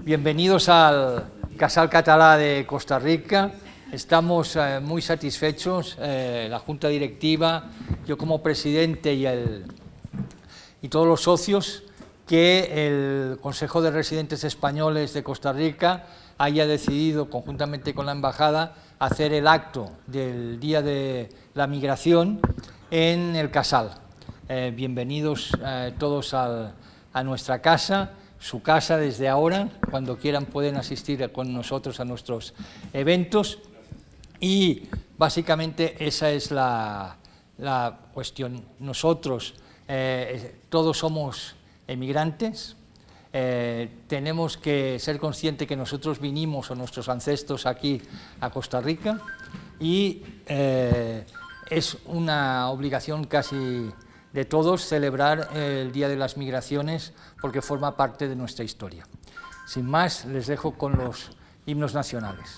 Bienvenidos al Casal Català de Costa Rica. Estamos muy satisfechos, la Junta Directiva, yo como presidente y todos los socios, que el Consejo de Residentes Españoles de Costa Rica haya decidido, conjuntamente con la Embajada, hacer el acto del Día de la Migración en el Casal. Bienvenidos todos a nuestra casa, su casa desde ahora, cuando quieran pueden asistir con nosotros a nuestros eventos y básicamente esa es la cuestión. Nosotros todos somos emigrantes, tenemos que ser conscientes que nosotros vinimos o nuestros ancestros aquí a Costa Rica y es una obligación casi de todos celebrar el Día de las Migraciones porque forma parte de nuestra historia. Sin más, les dejo con los himnos nacionales.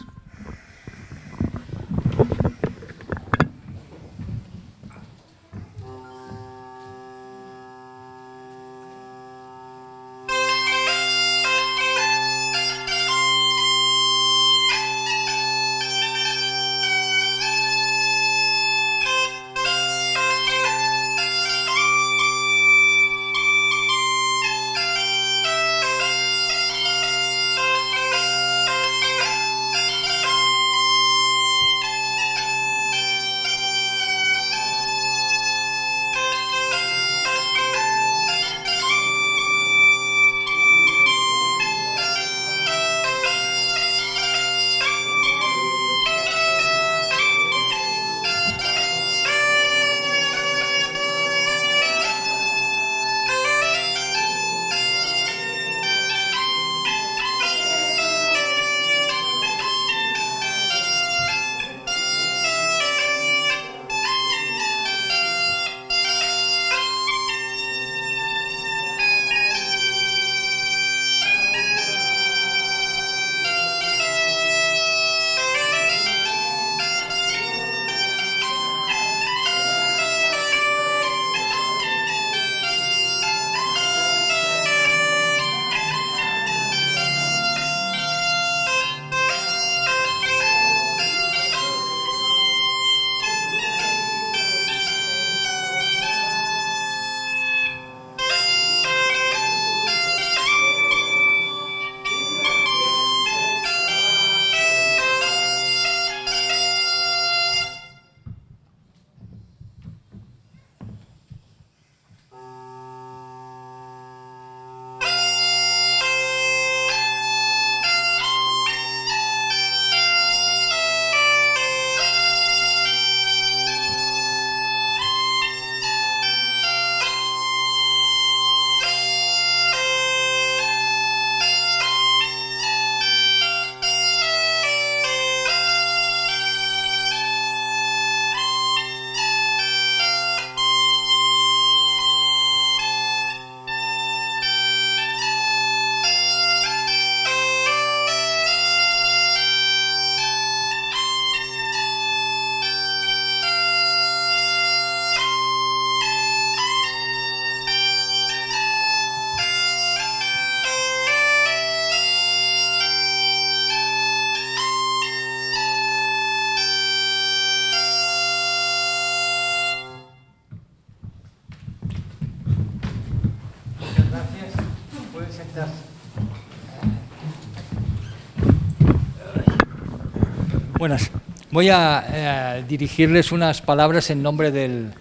Buenas. Voy a dirigirles unas palabras en nombre del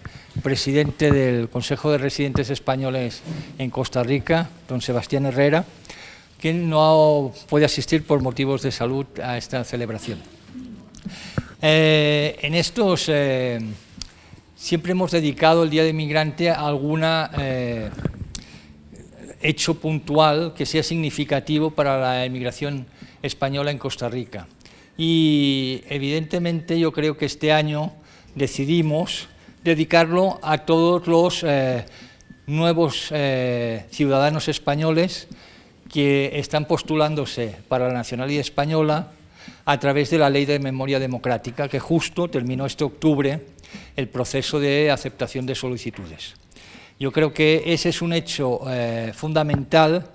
presidente del Consejo de Residentes Españoles en Costa Rica, don Sebastián Herrera, que no puede asistir por motivos de salud a esta celebración. En estos siempre hemos dedicado el Día del Migrante a algún hecho puntual que sea significativo para la emigración española en Costa Rica. Y evidentemente yo creo que este año decidimos dedicarlo a todos los nuevos ciudadanos españoles que están postulándose para la nacionalidad española a través de la Ley de Memoria Democrática, que justo terminó este octubre el proceso de aceptación de solicitudes. Yo creo que ese es un hecho fundamental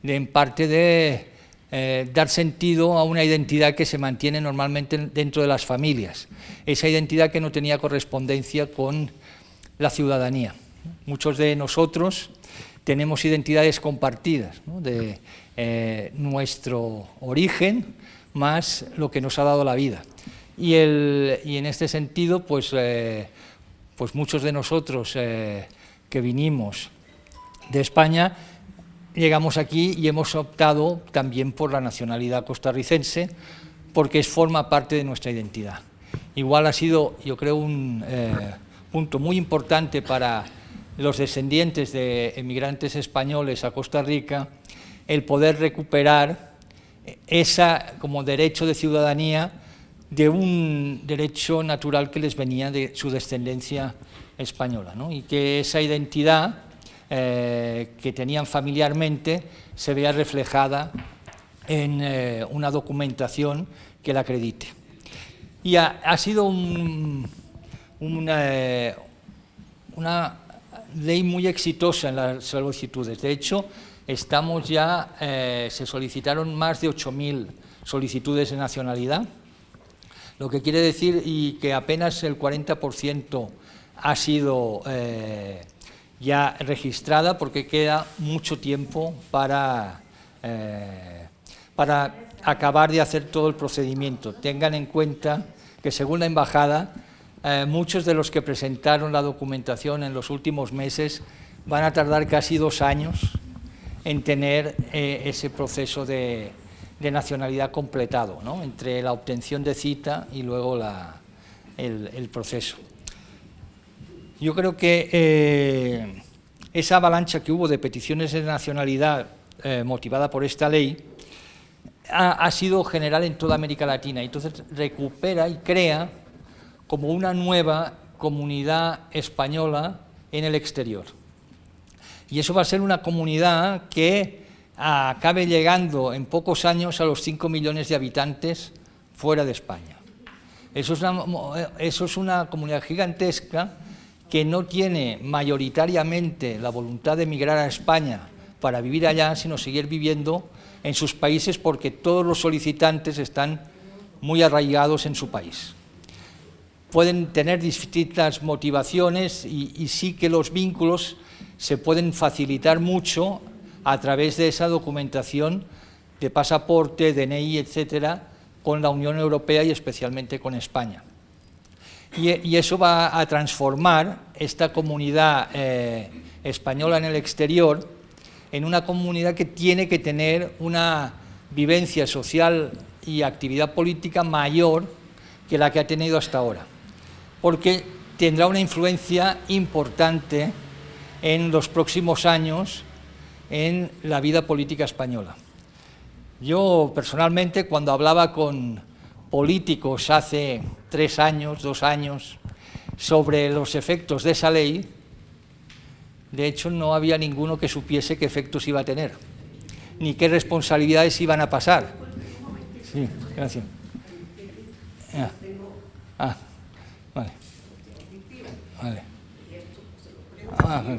en parte de dar sentido a una identidad que se mantiene normalmente dentro de las familias, esa identidad que no tenía correspondencia con la ciudadanía. Muchos de nosotros tenemos identidades compartidas, ¿no?, de nuestro origen más lo que nos ha dado la vida. Y en este sentido, pues muchos de nosotros que vinimos de España, llegamos aquí y hemos optado también por la nacionalidad costarricense, porque forma parte de nuestra identidad. Igual ha sido, yo creo, un punto muy importante para los descendientes de emigrantes españoles a Costa Rica, el poder recuperar esa como derecho de ciudadanía de un derecho natural que les venía de su descendencia española, ¿no? Y que esa identidad que tenían familiarmente se vea reflejada en una documentación que la acredite. Y ha sido una ley muy exitosa en las solicitudes. De hecho, estamos ya, se solicitaron más de 8.000 solicitudes de nacionalidad, lo que quiere decir y que apenas el 40% ha sido ya registrada, porque queda mucho tiempo para acabar de hacer todo el procedimiento. Tengan en cuenta que, según la Embajada, muchos de los que presentaron la documentación en los últimos meses van a tardar casi 2 años en tener ese proceso de nacionalidad completado, ¿no?, entre la obtención de cita y luego el proceso. Yo creo que esa avalancha que hubo de peticiones de nacionalidad motivada por esta ley ha sido general en toda América Latina, y entonces recupera y crea como una nueva comunidad española en el exterior. Y eso va a ser una comunidad que acabe llegando en pocos años a los 5 millones de habitantes fuera de España. Eso es una comunidad gigantesca que no tiene mayoritariamente la voluntad de emigrar a España para vivir allá, sino seguir viviendo en sus países, porque todos los solicitantes están muy arraigados en su país. Pueden tener distintas motivaciones y sí que los vínculos se pueden facilitar mucho a través de esa documentación de pasaporte, DNI, etcétera, con la Unión Europea y especialmente con España. Y eso va a transformar esta comunidad española en el exterior en una comunidad que tiene que tener una vivencia social y actividad política mayor que la que ha tenido hasta ahora, porque tendrá una influencia importante en los próximos años en la vida política española. Yo personalmente, cuando hablaba con políticos hace 3 años, 2 años, sobre los efectos de esa ley, de hecho no había ninguno que supiese qué efectos iba a tener, ni qué responsabilidades iban a pasar. Sí, gracias. Vale. Vale. Vale.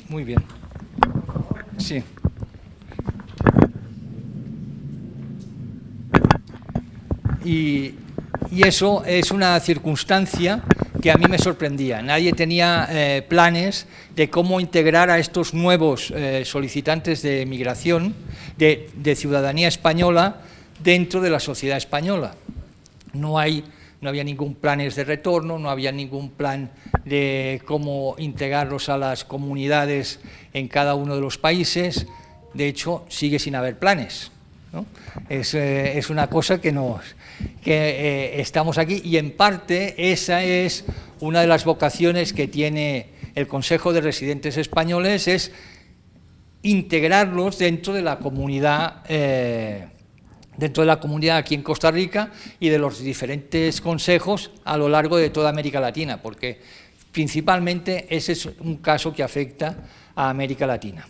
Muy bien. Sí. Y eso es una circunstancia que a mí me sorprendía. Nadie tenía planes de cómo integrar a estos nuevos solicitantes de migración, de ciudadanía española, dentro de la sociedad española. No había ningún plan de retorno, no había ningún plan de cómo integrarlos a las comunidades en cada uno de los países. De hecho, sigue sin haber planes, ¿no? Es una cosa que estamos aquí, y en parte esa es una de las vocaciones que tiene el Consejo de Residentes Españoles, es integrarlos dentro de la comunidad aquí en Costa Rica y de los diferentes consejos a lo largo de toda América Latina, porque principalmente ese es un caso que afecta a América Latina.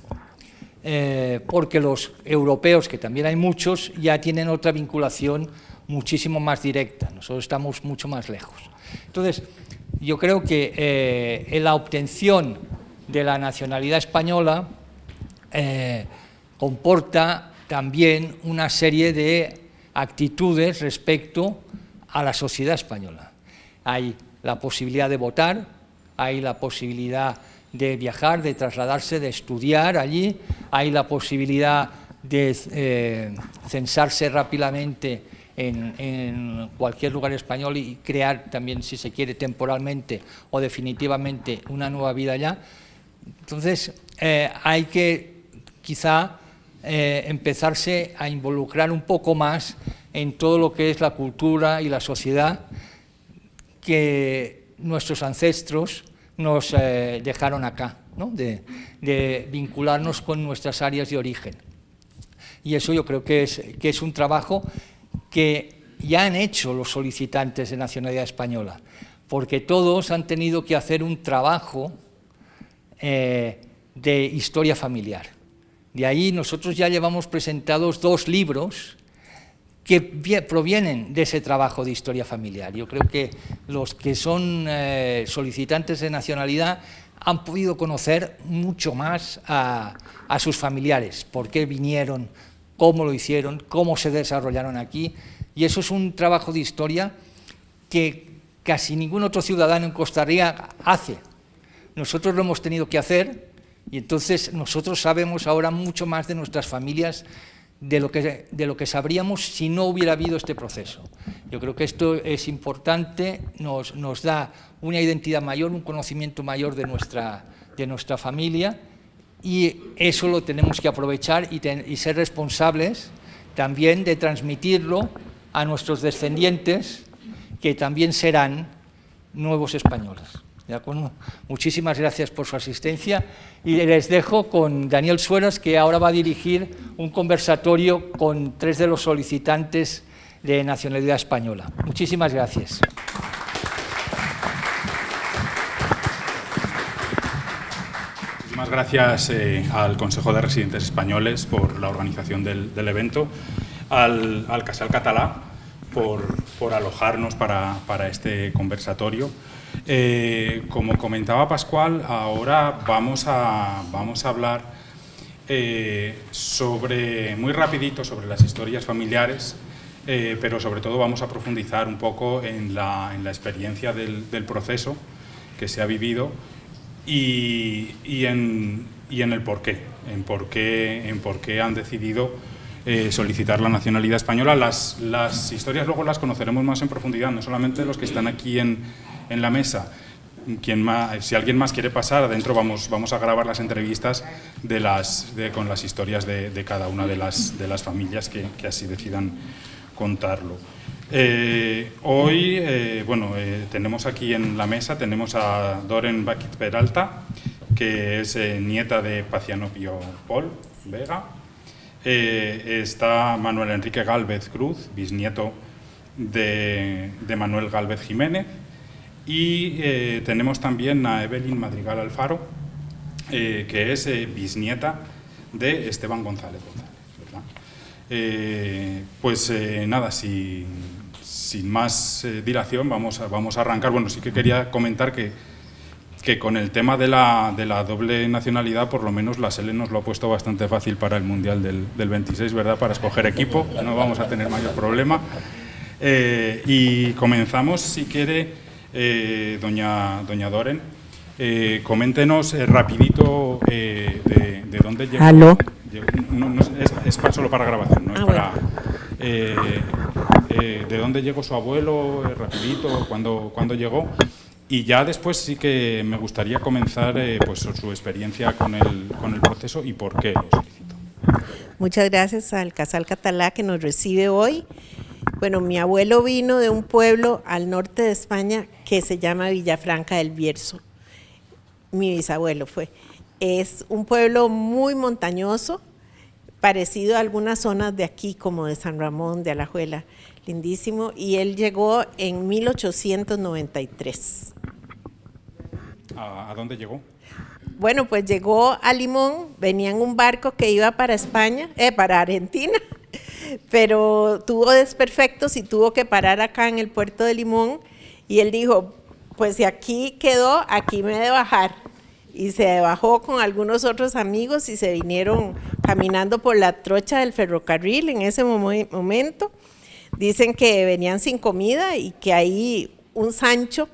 Porque los europeos, que también hay muchos, ya tienen otra vinculación muchísimo más directa, nosotros estamos mucho más lejos. Entonces, yo creo que en la obtención de la nacionalidad española comporta también una serie de actitudes respecto a la sociedad española. Hay la posibilidad de votar, hay la posibilidad de viajar, de trasladarse, de estudiar allí, hay la posibilidad de censarse rápidamente en cualquier lugar español y crear también, si se quiere, temporalmente o definitivamente una nueva vida allá. Entonces, hay que quizá empezarse a involucrar un poco más en todo lo que es la cultura y la sociedad que nuestros ancestros nos dejaron acá, ¿no? de vincularnos con nuestras áreas de origen. Y eso yo creo que es un trabajo que ya han hecho los solicitantes de nacionalidad española, porque todos han tenido que hacer un trabajo de historia familiar. De ahí nosotros ya llevamos presentados 2 libros que provienen de ese trabajo de historia familiar. Yo creo que los que son solicitantes de nacionalidad han podido conocer mucho más a sus familiares, por qué vinieron, cómo lo hicieron, cómo se desarrollaron aquí, y eso es un trabajo de historia que casi ningún otro ciudadano en Costa Rica hace. Nosotros lo hemos tenido que hacer, y entonces nosotros sabemos ahora mucho más de nuestras familias de lo que sabríamos si no hubiera habido este proceso. Yo creo que esto es importante, nos da una identidad mayor, un conocimiento mayor de nuestra familia, y eso lo tenemos que aprovechar y ser responsables también de transmitirlo a nuestros descendientes, que también serán nuevos españoles. ¿De acuerdo? Muchísimas gracias por su asistencia y les dejo con Daniel Sueras, que ahora va a dirigir un conversatorio con 3 de los solicitantes de nacionalidad española. Muchísimas gracias. Muchísimas gracias al Consejo de Residentes Españoles por la organización del evento, al Casal Català por alojarnos para este conversatorio. Como comentaba Pascual, ahora vamos a hablar muy rapidito sobre las historias familiares, pero sobre todo vamos a profundizar un poco en la experiencia del proceso que se ha vivido y en el porqué, en por qué han decidido solicitar la nacionalidad española. Las historias luego las conoceremos más en profundidad, no solamente los que están aquí en la mesa. Si alguien más quiere pasar, adentro vamos a grabar las entrevistas con las historias de cada una de las familias que así decidan contarlo. Hoy, tenemos aquí en la mesa, tenemos a Doren Baquit Peralta, que es nieta de Paciano Pío Pol Vega. Está Manuel Enrique Gálvez Cruz, bisnieto de Manuel Gálvez Jiménez. Y tenemos también a Evelyn Madrigal Alfaro, que es bisnieta de Esteban González, ¿verdad? Nada, sin más dilación vamos a arrancar. Bueno, sí que quería comentar que con el tema de la doble nacionalidad, por lo menos la SELE nos lo ha puesto bastante fácil para el Mundial del 26, ¿verdad? Para escoger equipo, no vamos a tener mayor problema. Y comenzamos, si quiere, doña Doren, coméntenos rapidito de dónde llegó. ¿Aló? Es solo para grabación, no es para... Bueno. ¿De dónde llegó su abuelo? Rapidito, ¿cuándo llegó? Y ya después sí que me gustaría comenzar pues su experiencia con el proceso y por qué lo solicitó. Muchas gracias al Casal Català que nos recibe hoy. Bueno, mi abuelo vino de un pueblo al norte de España que se llama Villafranca del Bierzo. Mi bisabuelo fue. Es un pueblo muy montañoso, parecido a algunas zonas de aquí, como de San Ramón, de Alajuela, lindísimo. Y él llegó en 1893. ¿A dónde llegó? Bueno, pues llegó a Limón, venía en un barco que iba para para Argentina, pero tuvo desperfectos y tuvo que parar acá en el puerto de Limón, y él dijo, pues si aquí quedó, aquí me he de bajar. y se bajó con algunos otros amigos y se vinieron caminando por la trocha del ferrocarril en ese momento. Dicen que venían sin comida y que ahí un Sancho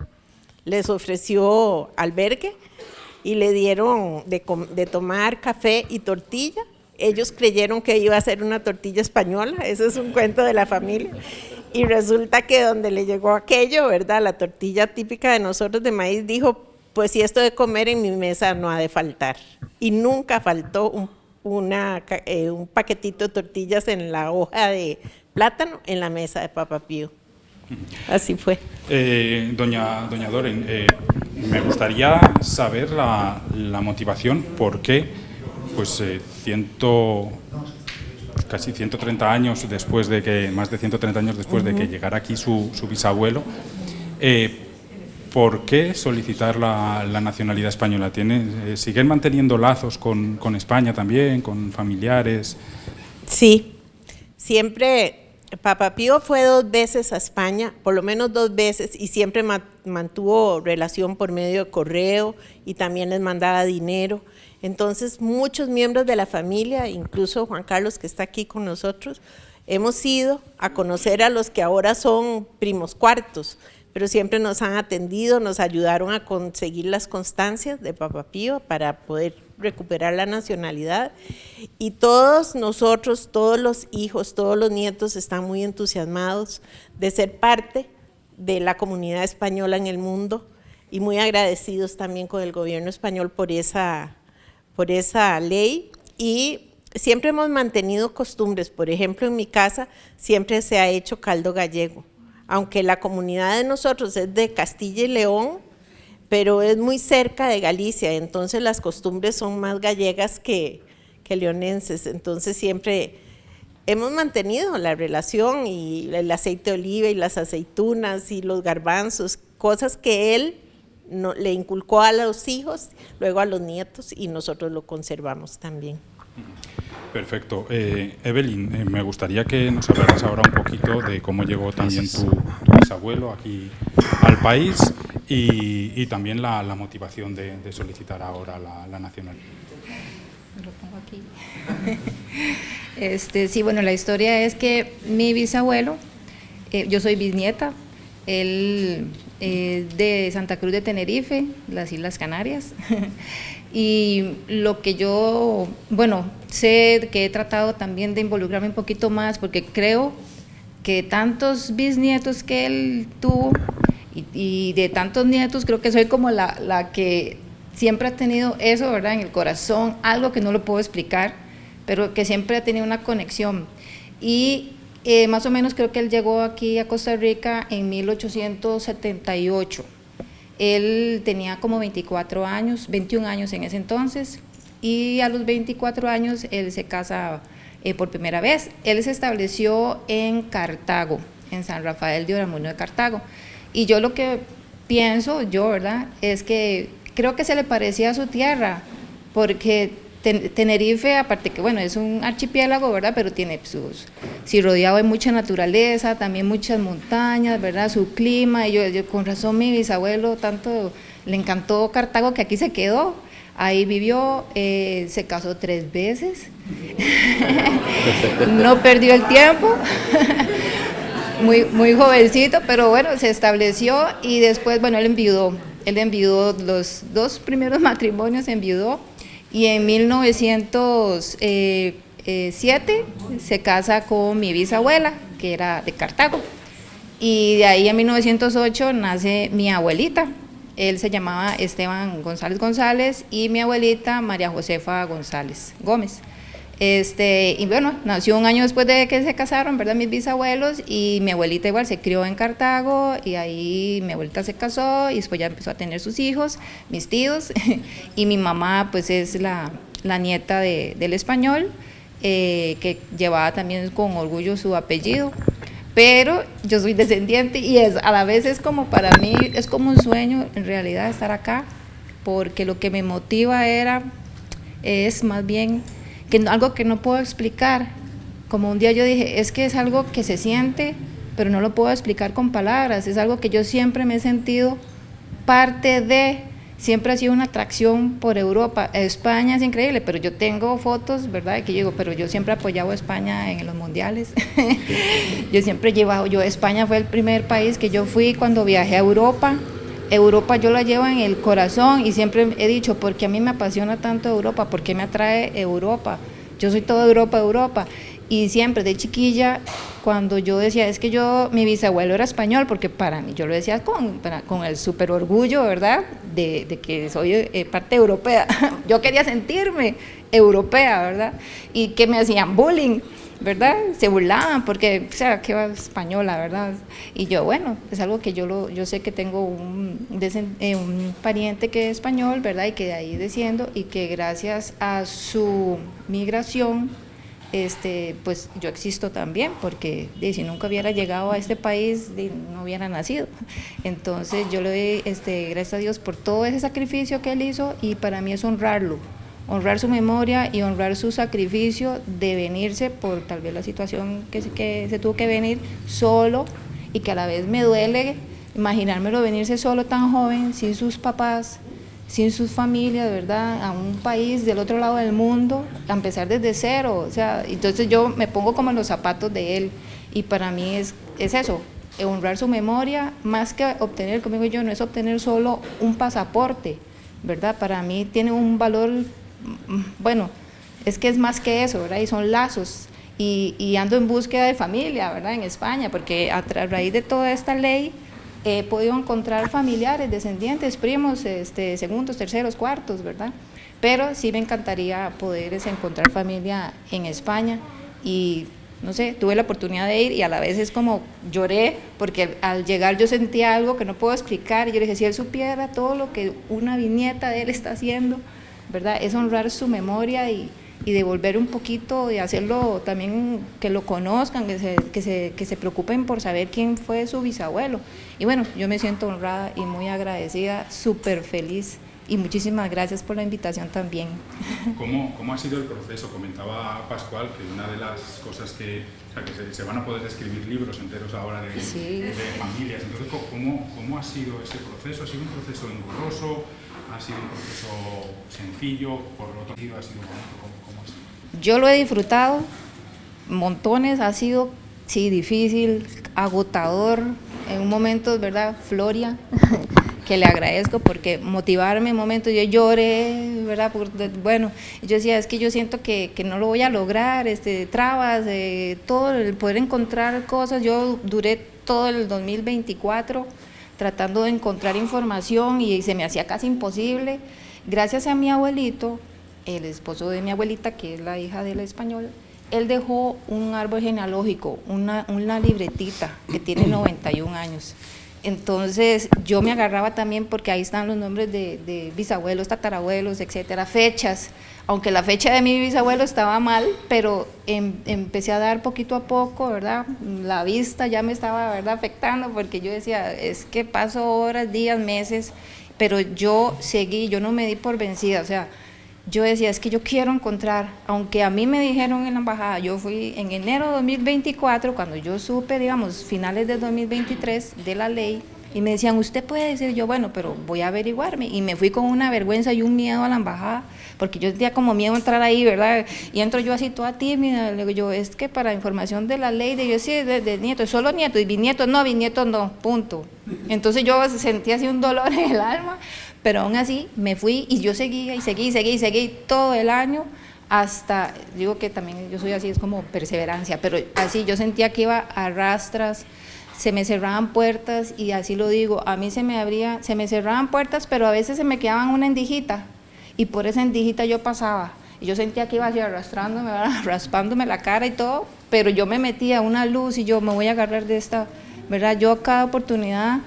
les ofreció albergue y le dieron de tomar café y tortilla. Ellos creyeron que iba a ser una tortilla española, eso es un cuento de la familia. Y resulta que donde le llegó aquello, ¿verdad?, la tortilla típica de nosotros de maíz, dijo, pues si esto de comer en mi mesa no ha de faltar. Y nunca faltó un paquetito de tortillas en la hoja de plátano en la mesa de Papa Pío. Así fue. Doña Doren, me gustaría saber la motivación, por qué, pues casi 130 años después de que, más de 130 años después de que llegara aquí su bisabuelo, ¿por qué solicitar la nacionalidad española? ¿Siguen manteniendo lazos con España también, con familiares? Sí, siempre. Papa Pío fue 2 veces a España, por lo menos 2 veces, y siempre mantuvo relación por medio de correo y también les mandaba dinero. Entonces, muchos miembros de la familia, incluso Juan Carlos, que está aquí con nosotros, hemos ido a conocer a los que ahora son primos cuartos, pero siempre nos han atendido, nos ayudaron a conseguir las constancias de Papa Pío para poder recuperar la nacionalidad, y todos nosotros, todos los hijos, todos los nietos están muy entusiasmados de ser parte de la comunidad española en el mundo y muy agradecidos también con el gobierno español por esa ley. Y siempre hemos mantenido costumbres. Por ejemplo, en mi casa siempre se ha hecho caldo gallego, aunque la comunidad de nosotros es de Castilla y León, pero es muy cerca de Galicia, entonces las costumbres son más gallegas que leonenses. Entonces siempre hemos mantenido la relación, y el aceite de oliva y las aceitunas y los garbanzos, cosas que él le inculcó a los hijos, luego a los nietos, y nosotros lo conservamos también. Perfecto. Evelyn, me gustaría que nos hablaras ahora un poquito de cómo llegó también tu bisabuelo aquí al país y también la motivación de solicitar ahora la nacionalidad. Lo pongo aquí. Sí, bueno, la historia es que mi bisabuelo, yo soy bisnieta, él de Santa Cruz de Tenerife, las Islas Canarias. Y lo que yo, bueno, sé que he tratado también de involucrarme un poquito más, porque creo que tantos bisnietos que él tuvo y de tantos nietos, creo que soy como la que siempre ha tenido eso, ¿verdad?, en el corazón, algo que no lo puedo explicar, pero que siempre ha tenido una conexión. Y más o menos creo que él llegó aquí a Costa Rica en 1878. Él tenía como 21 años en ese entonces, y a los 24 años él se casa por primera vez. Él se estableció en Cartago, en San Rafael de Oramuno de Cartago, y yo lo que pienso, ¿verdad?, es que creo que se le parecía a su tierra, porque Tenerife, aparte que bueno, es un archipiélago, ¿verdad?, pero tiene sí, rodeado de mucha naturaleza, también muchas montañas, ¿verdad?, su clima, y yo con razón mi bisabuelo tanto le encantó Cartago que aquí se quedó, ahí vivió, se casó 3 veces, no perdió el tiempo, muy jovencito, pero bueno, se estableció, y después, bueno, él enviudó los 2 primeros matrimonios, enviudó, y en 1907 se casa con mi bisabuela, que era de Cartago, y de ahí en 1908 nace mi abuelita. Él se llamaba Esteban González González y mi abuelita María Josefa González Gómez. Y bueno, nació un año después de que se casaron, ¿verdad?, mis bisabuelos, y mi abuelita igual se crió en Cartago, y ahí mi abuelita se casó y después ya empezó a tener sus hijos, mis tíos, y mi mamá pues es la nieta del español, que llevaba también con orgullo su apellido, pero yo soy descendiente, y a la vez es como, para mí es como un sueño en realidad estar acá, porque lo que me motiva es más bien algo que no puedo explicar. Como un día yo dije, es que es algo que se siente, pero no lo puedo explicar con palabras, es algo que yo siempre me he sentido parte de, siempre ha sido una atracción por Europa. España es increíble, pero yo tengo fotos, ¿verdad? Que yo digo, pero yo siempre he apoyado a España en los mundiales. Yo siempre he llevado, España fue el primer país que yo fui cuando viajé a Europa. Europa yo la llevo en el corazón y siempre he dicho, ¿por qué a mí me apasiona tanto Europa? ¿Por qué me atrae Europa? Yo soy toda Europa, Europa. Y siempre de chiquilla, cuando yo decía, es que mi bisabuelo era español, porque para mí, yo lo decía con el súper orgullo, ¿verdad?, de que soy parte europea. Yo quería sentirme europea, ¿verdad? Y que me hacían bullying, ¿verdad? Se burlaban porque, o sea, que va española, ¿verdad? Y yo, bueno, es algo que yo sé que tengo un pariente que es español, ¿verdad? Y que de ahí desciendo, y que gracias a su migración, pues yo existo también, porque si nunca hubiera llegado a este país, no hubiera nacido. Entonces yo le doy gracias a Dios por todo ese sacrificio que él hizo, y para mí es honrarlo, honrar su memoria y honrar su sacrificio de venirse por tal vez la situación que se tuvo que venir solo, y que a la vez me duele imaginármelo venirse solo tan joven, sin sus papás, sin sus familias, ¿verdad?, a un país del otro lado del mundo, a empezar desde cero. O sea, entonces yo me pongo como en los zapatos de él, y para mí es eso, honrar su memoria, más que obtener, como digo yo, no es obtener solo un pasaporte, ¿verdad? Para mí tiene un valor, bueno, es que es más que eso, ¿verdad? Y son lazos, y ando en búsqueda de familia, ¿verdad?, en España, porque a raíz de toda esta ley, he podido encontrar familiares, descendientes, primos, segundos, terceros, cuartos, ¿verdad? Pero sí me encantaría poder encontrar familia en España, y no sé, tuve la oportunidad de ir, y a la vez es como lloré, porque al llegar yo sentía algo que no puedo explicar, y yo le dije, si él supiera todo lo que una bisnieta de él está haciendo, ¿verdad? Es honrar su memoria y devolver un poquito, y hacerlo también, que lo conozcan, que se preocupen por saber quién fue su bisabuelo. Y bueno, yo me siento honrada y muy agradecida, súper feliz, y muchísimas gracias por la invitación también. ¿Cómo ha sido el proceso? Comentaba Pascual que una de las cosas que se van a poder escribir libros enteros ahora de familias. Entonces, ¿cómo ha sido ese proceso? ¿Ha sido un proceso engorroso? ¿Ha sido un proceso sencillo? ¿Por lo tanto ha sido bonito? ¿Cómo ha sido? Yo lo he disfrutado montones, ha sido, sí, difícil, agotador, en un momento, ¿verdad?, Floria, que le agradezco, porque motivarme en momentos, yo lloré, ¿verdad?, bueno, yo decía, es que yo siento que no lo voy a lograr, trabas, todo el poder encontrar cosas. Yo duré todo el 2024 tratando de encontrar información, y se me hacía casi imposible. Gracias a mi abuelito, el esposo de mi abuelita, que es la hija del español, él dejó un árbol genealógico, una libretita que tiene 91 años. Entonces yo me agarraba también, porque ahí están los nombres de bisabuelos, tatarabuelos, etcétera, fechas, aunque la fecha de mi bisabuelo estaba mal, pero empecé a dar poquito a poco, ¿verdad? La vista ya me estaba, ¿verdad?, afectando, porque yo decía, es que paso horas, días, meses, pero yo seguí, yo no me di por vencida. O sea, yo decía, es que yo quiero encontrar, aunque a mí me dijeron en la embajada, yo fui en enero de 2024, cuando yo supe, digamos, finales de 2023 de la ley, y me decían, usted puede decir, yo, bueno, pero voy a averiguarme, y me fui con una vergüenza y un miedo a la embajada, porque yo tenía como miedo a entrar ahí, ¿verdad? Y entro yo así toda tímida, le digo yo, es que para información de la ley, yo sí, de nietos, solo nietos, y bisnietos no, punto. Entonces yo sentía así un dolor en el alma, pero aún así me fui, y yo seguí todo el año, hasta, digo que también yo soy así, es como perseverancia, pero así yo sentía que iba a rastras, se me cerraban puertas, y así lo digo, a mí se me cerraban puertas, pero a veces se me quedaban una endijita, y por esa endijita yo pasaba, y yo sentía que iba así arrastrándome, raspándome la cara y todo, pero yo me metía una luz, y yo me voy a agarrar de esta, ¿verdad? Yo a cada oportunidad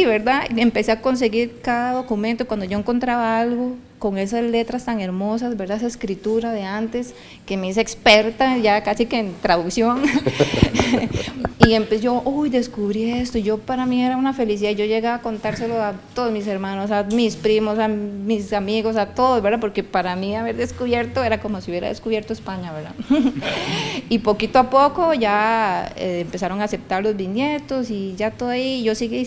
¿verdad? Y empecé a conseguir cada documento, cuando yo encontraba algo con esas letras tan hermosas, ¿verdad?, esa escritura de antes, que me hice experta ya casi que en traducción, y empecé yo, descubrí esto, y yo, para mí era una felicidad, yo llegaba a contárselo a todos mis hermanos, a mis primos, a mis amigos, a todos, ¿verdad?, porque para mí haber descubierto era como si hubiera descubierto España, ¿verdad? Y poquito a poco ya empezaron a aceptar los bisnietos, y ya todo ahí, yo seguí,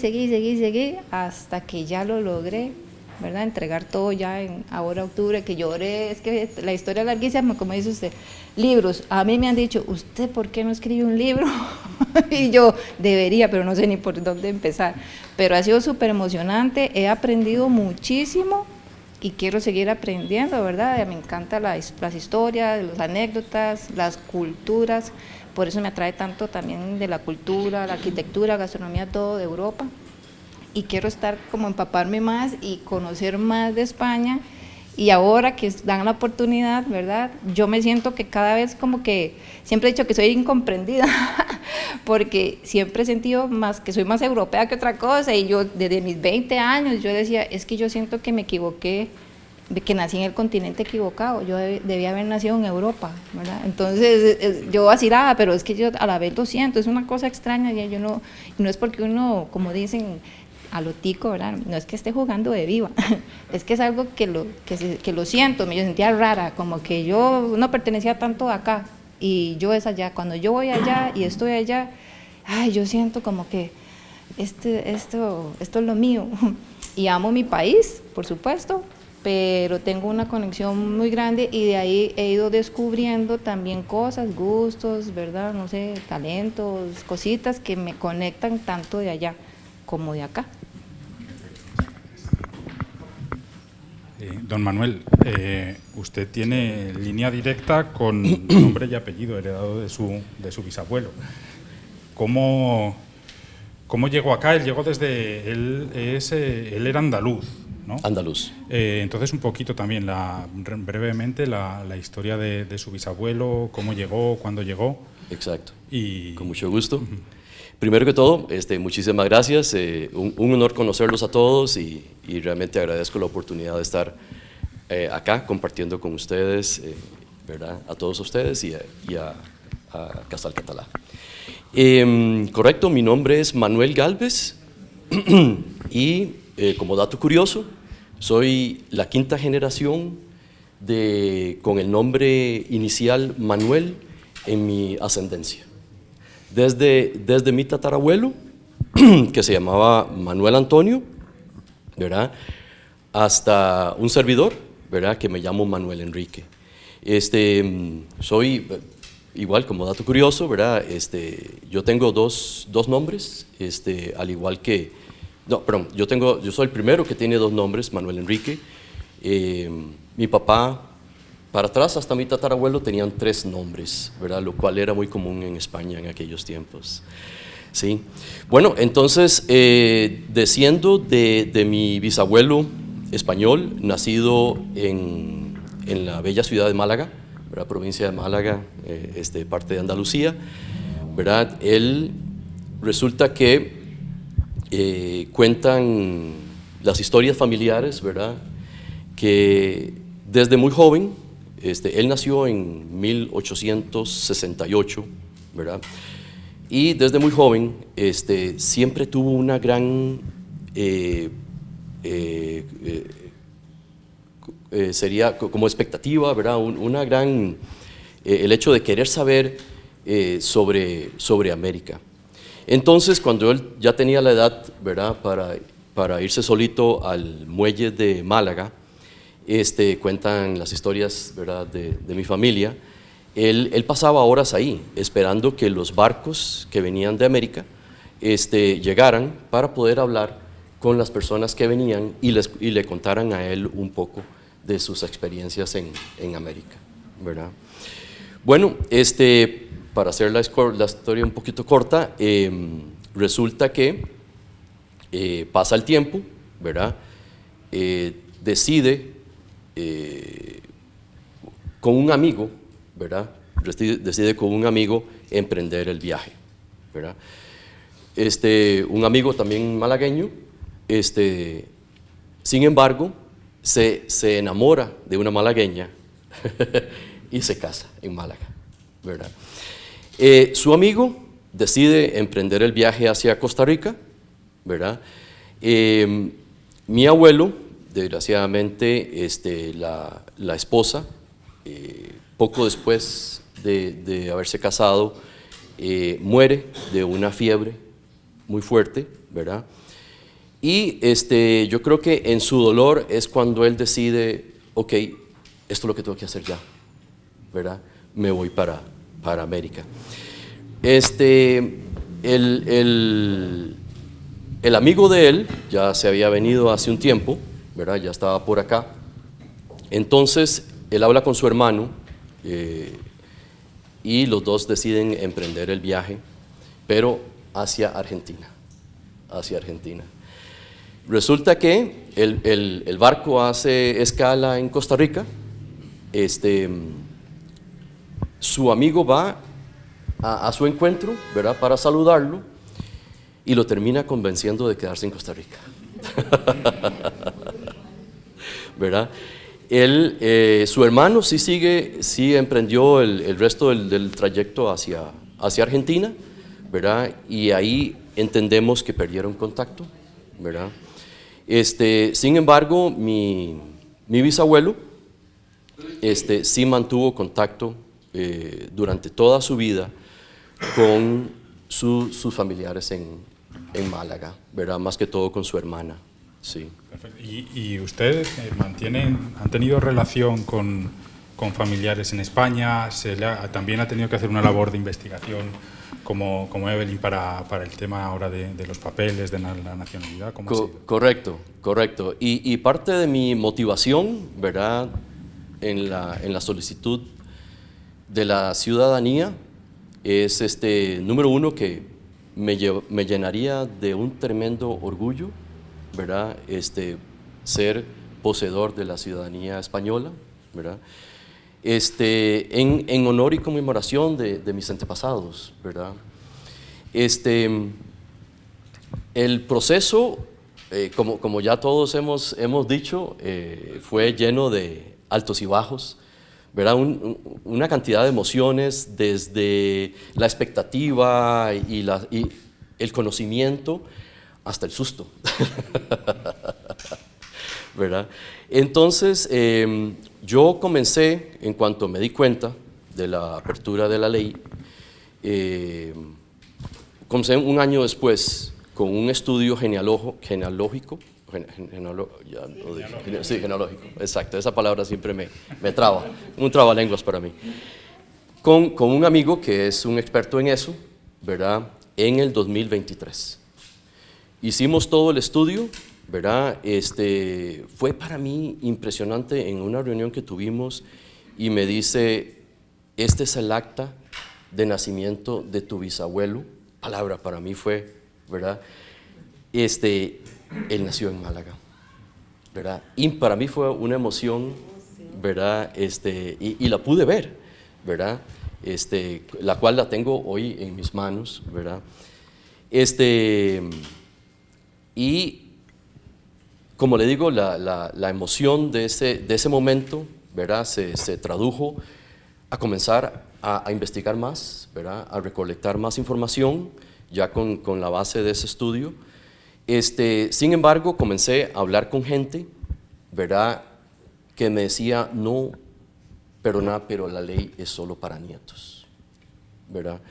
hasta que ya lo logré. ¿verdad? Entregar todo ya en ahora octubre, que lloré, es que la historia es larguísima, como dice usted. Libros, a mí me han dicho, ¿usted por qué no escribe un libro? Y yo, debería, pero no sé ni por dónde empezar. Pero ha sido súper emocionante, he aprendido muchísimo y quiero seguir aprendiendo, ¿verdad? Me encantan las historias, las anécdotas, las culturas, por eso me atrae tanto también de la cultura, la arquitectura, gastronomía, todo de Europa. Y quiero estar como empaparme más y conocer más de España, y ahora que dan la oportunidad, ¿verdad? Yo me siento que cada vez como que, siempre he dicho que soy incomprendida, porque siempre he sentido más que soy más europea que otra cosa, y yo desde mis 20 años yo decía, es que yo siento que me equivoqué, de que nací en el continente equivocado, yo debía haber nacido en Europa, ¿verdad? Entonces yo vacilaba, pero es que yo a la vez lo siento, es una cosa extraña, y yo no es porque uno, como dicen, a lo tico, ¿verdad? No es que esté jugando de viva, es que es algo que lo siento, me sentía rara, como que yo no pertenecía tanto acá, y yo es allá. Cuando yo voy allá y estoy allá, ay, yo siento como que esto es lo mío, y amo mi país, por supuesto, pero tengo una conexión muy grande, y de ahí he ido descubriendo también cosas, gustos, ¿verdad? No sé, talentos, cositas que me conectan tanto de allá como de acá. Don Manuel, usted tiene línea directa con nombre y apellido heredado de su bisabuelo. ¿Cómo llegó acá? Él llegó él era andaluz, ¿no? Andaluz. Entonces, un poquito también, brevemente, la historia de su bisabuelo, cómo llegó, cuándo llegó. Exacto. Y con mucho gusto. Primero que todo, muchísimas gracias, un honor conocerlos a todos, y realmente agradezco la oportunidad de estar acá compartiendo con ustedes, ¿verdad? A todos ustedes y a Casal Catalá. Correcto, mi nombre es Manuel Gálvez y como dato curioso, soy la quinta generación con el nombre inicial Manuel en mi ascendencia. Desde mi tatarabuelo, que se llamaba Manuel Antonio, ¿verdad? Hasta un servidor, ¿verdad? Que me llamo Manuel Enrique. Soy, igual como dato curioso, ¿verdad? Yo tengo dos nombres, al igual que, no, perdón, yo soy el primero que tiene dos nombres, Manuel Enrique. Mi papá, para atrás, hasta mi tatarabuelo, tenían 3 nombres, ¿verdad? Lo cual era muy común en España en aquellos tiempos. ¿Sí? Bueno, entonces, desciendo de mi bisabuelo español, nacido en la bella ciudad de Málaga, ¿verdad? Provincia de Málaga, parte de Andalucía, ¿verdad? Él resulta que cuentan las historias familiares, ¿verdad? Que desde muy joven, él nació en 1868, ¿verdad? Y desde muy joven siempre tuvo una gran, sería como expectativa, ¿verdad? Una gran, el hecho de querer saber sobre América. Entonces, cuando él ya tenía la edad, ¿verdad? Para irse solito al muelle de Málaga, cuentan las historias, ¿verdad? de mi familia. Él pasaba horas ahí, esperando que los barcos que venían de América llegaran para poder hablar con las personas que venían y le contaran a él un poco de sus experiencias en América, ¿verdad? Bueno, para hacer la historia un poquito corta, resulta que pasa el tiempo, ¿verdad? Decide con un amigo, ¿verdad? Decide con un amigo emprender el viaje, ¿verdad? Un amigo también malagueño, sin embargo, se enamora de una malagueña y se casa en Málaga, ¿verdad? Su amigo decide emprender el viaje hacia Costa Rica, ¿verdad? Mi abuelo, desgraciadamente, la esposa, poco después de haberse casado, muere de una fiebre muy fuerte, ¿verdad? Y yo creo que en su dolor es cuando él decide, ok, esto es lo que tengo que hacer ya, ¿verdad? Me voy para América. El amigo de él ya se había venido hace un tiempo, ¿verdad? Ya estaba por acá. Entonces, él habla con su hermano y los dos deciden emprender el viaje, pero hacia Argentina. Resulta que el barco hace escala en Costa Rica. Su amigo va a su encuentro, ¿verdad? Para saludarlo, y lo termina convenciendo de quedarse en Costa Rica. ¿Verdad? Su hermano sí emprendió el resto del trayecto hacia Argentina, ¿verdad? Y ahí entendemos que perdieron contacto, ¿verdad? Sin embargo, mi bisabuelo sí mantuvo contacto durante toda su vida con sus familiares en Málaga, ¿verdad? Más que todo con su hermana, sí. Perfecto. ¿Y ustedes han tenido relación con familiares en España? ¿También ha tenido que hacer una labor de investigación como Evelyn para el tema ahora de los papeles, de la nacionalidad? ¿Cómo ha sido? Correcto. Y parte de mi motivación, ¿verdad? En la solicitud de la ciudadanía es, número uno, que me llenaría de un tremendo orgullo, ¿verdad? Ser poseedor de la ciudadanía española, ¿verdad? En honor y conmemoración de mis antepasados, ¿verdad? El proceso, como ya todos hemos dicho, fue lleno de altos y bajos, ¿verdad? Una cantidad de emociones, desde la expectativa y el conocimiento hasta el susto. ¿Verdad? Entonces, yo comencé, en cuanto me di cuenta de la apertura de la ley, comencé un año después con un estudio genealógico, genealógico, exacto, esa palabra siempre me traba, un trabalenguas para mí, con un amigo que es un experto en eso, ¿verdad? En el 2023. Hicimos todo el estudio, ¿verdad? Fue para mí impresionante en una reunión que tuvimos, y me dice, este es el acta de nacimiento de tu bisabuelo. Palabra para mí fue, ¿verdad? Él nació en Málaga, ¿verdad? Y para mí fue una emoción, ¿verdad? Y la pude ver, ¿verdad? La cual la tengo hoy en mis manos, ¿verdad? Y como le digo, la emoción de ese momento, ¿verdad? Se tradujo a comenzar a investigar más, ¿verdad? A recolectar más información, ya con la base de ese estudio. Sin embargo, comencé a hablar con gente, ¿verdad? Que me decía, no, pero la ley es solo para nietos, ¿verdad?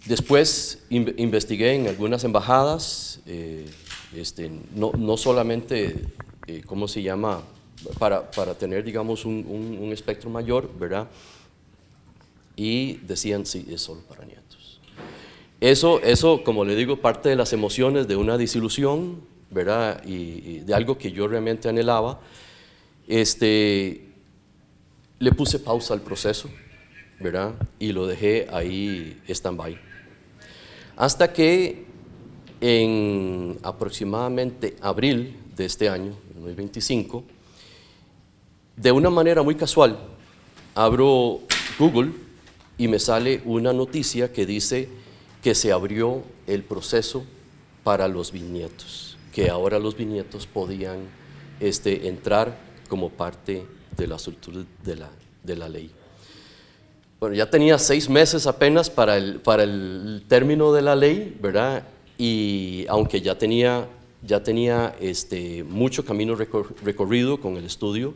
Después investigué en algunas embajadas, no solamente, ¿cómo se llama?, para tener, digamos, un espectro mayor, ¿verdad? Y decían, sí, es solo para nietos. Eso, como le digo, parte de las emociones de una desilusión, ¿verdad? Y de algo que yo realmente anhelaba. Le puse pausa al proceso, ¿verdad? Y lo dejé ahí stand-by. Hasta que en aproximadamente abril de este año, 2025, de una manera muy casual, abro Google y me sale una noticia que dice que se abrió el proceso para los bisnietos, que ahora los bisnietos podían entrar como parte de la estructura de la ley. Bueno, ya tenía 6 meses apenas para el término de la ley, ¿verdad? Y aunque ya tenía mucho camino recorrido con el estudio,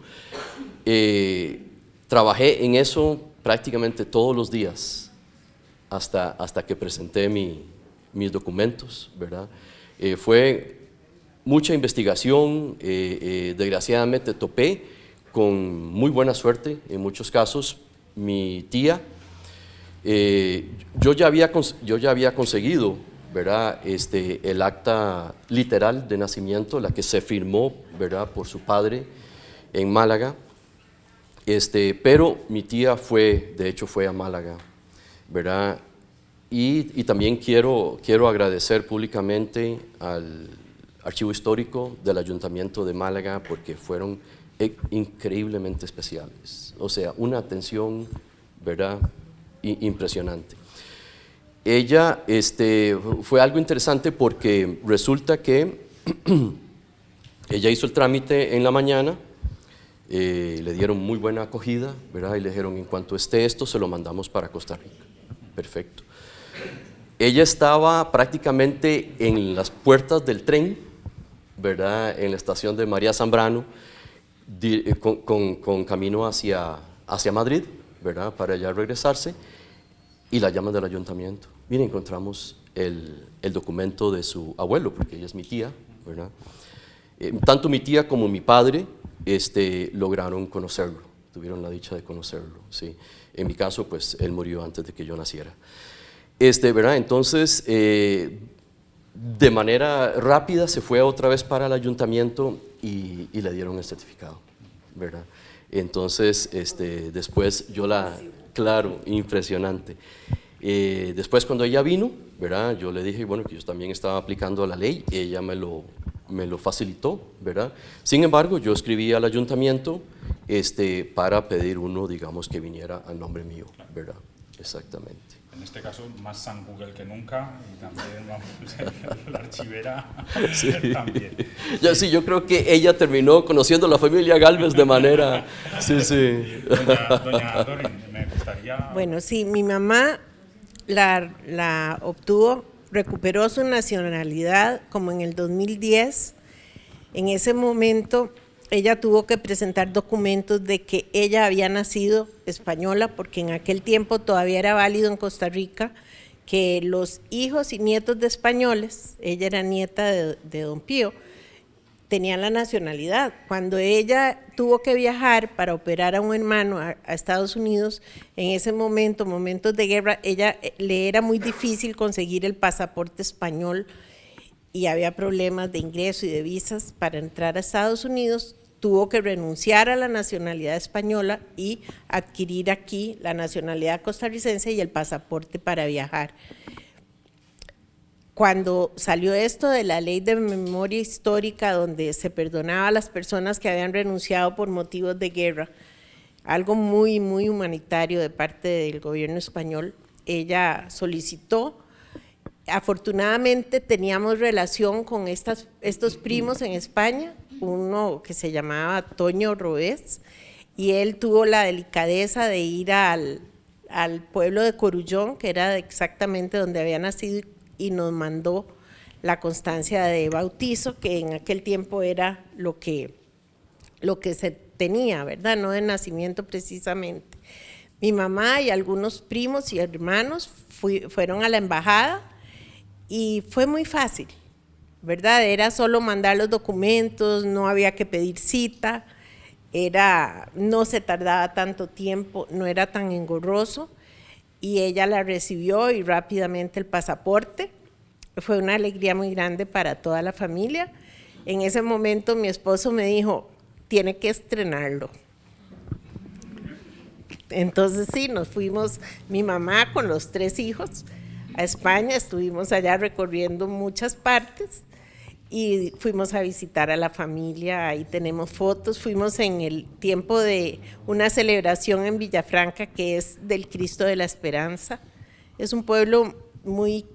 trabajé en eso prácticamente todos los días hasta que presenté mi mis documentos, ¿verdad? Fue mucha investigación, desgraciadamente topé con muy buena suerte en muchos casos. Mi tía, yo ya había conseguido, ¿verdad? El acta literal de nacimiento, la que se firmó, ¿verdad? Por su padre en Málaga, pero mi tía de hecho fue a Málaga, ¿verdad? Y también quiero agradecer públicamente al Archivo Histórico del Ayuntamiento de Málaga, porque fueron increíblemente especiales, o sea, una atención, ¿verdad?, impresionante. Ella, fue algo interesante porque resulta que ella hizo el trámite en la mañana, le dieron muy buena acogida, ¿verdad?, y le dijeron, en cuanto esté esto, se lo mandamos para Costa Rica. Perfecto. Ella estaba prácticamente en las puertas del tren, ¿verdad?, en la estación de María Zambrano, con camino hacia Madrid, ¿verdad?, para ya regresarse, y la llaman del ayuntamiento. Mira, encontramos el documento de su abuelo, porque ella es mi tía, ¿verdad? Tanto mi tía como mi padre lograron conocerlo, tuvieron la dicha de conocerlo, ¿sí? En mi caso, pues, él murió antes de que yo naciera. ¿Verdad? Entonces, de manera rápida se fue otra vez para el ayuntamiento y le dieron el certificado, ¿verdad? Entonces, después claro, impresionante. Después cuando ella vino, ¿verdad?, yo le dije, bueno, que yo también estaba aplicando la ley, y ella me lo facilitó, ¿verdad? Sin embargo, yo escribí al ayuntamiento para pedir uno, digamos, que viniera a nombre mío, ¿verdad? Exactamente. En este caso, más San Google que nunca, y también vamos, la archivera sí. también. Sí, yo creo que ella terminó conociendo a la familia Gálvez de manera... Sí, sí. Doña Dorin, me gustaría... Bueno, sí, mi mamá la obtuvo, recuperó su nacionalidad como en el 2010. En ese momento ella tuvo que presentar documentos de que ella había nacido española, porque en aquel tiempo todavía era válido en Costa Rica que los hijos y nietos de españoles, ella era nieta de don Pío, tenían la nacionalidad. Cuando ella tuvo que viajar para operar a un hermano a Estados Unidos, en ese momento, momentos de guerra, le era muy difícil conseguir el pasaporte español y había problemas de ingreso y de visas para entrar a Estados Unidos. Tuvo que renunciar a la nacionalidad española y adquirir aquí la nacionalidad costarricense y el pasaporte para viajar. Cuando salió esto de la ley de memoria histórica, donde se perdonaba a las personas que habían renunciado por motivos de guerra, algo muy, muy humanitario de parte del gobierno español, ella solicitó. Afortunadamente teníamos relación con estos primos en España, uno que se llamaba Toño Roés, y él tuvo la delicadeza de ir al pueblo de Corullón, que era exactamente donde había nacido, y nos mandó la constancia de bautizo, que en aquel tiempo era lo que se tenía, ¿verdad?, no de nacimiento precisamente. Mi mamá y algunos primos y hermanos fueron a la embajada y fue muy fácil, ¿verdad? Era solo mandar los documentos, no había que pedir cita, no se tardaba tanto tiempo, no era tan engorroso, y ella la recibió y rápidamente el pasaporte. Fue una alegría muy grande para toda la familia. En ese momento mi esposo me dijo, tiene que estrenarlo. Entonces sí, nos fuimos, mi mamá con los 3 hijos, a España, estuvimos allá recorriendo muchas partes y fuimos a visitar a la familia, ahí tenemos fotos. Fuimos en el tiempo de una celebración en Villafranca que es del Cristo de la Esperanza. Es un pueblo muy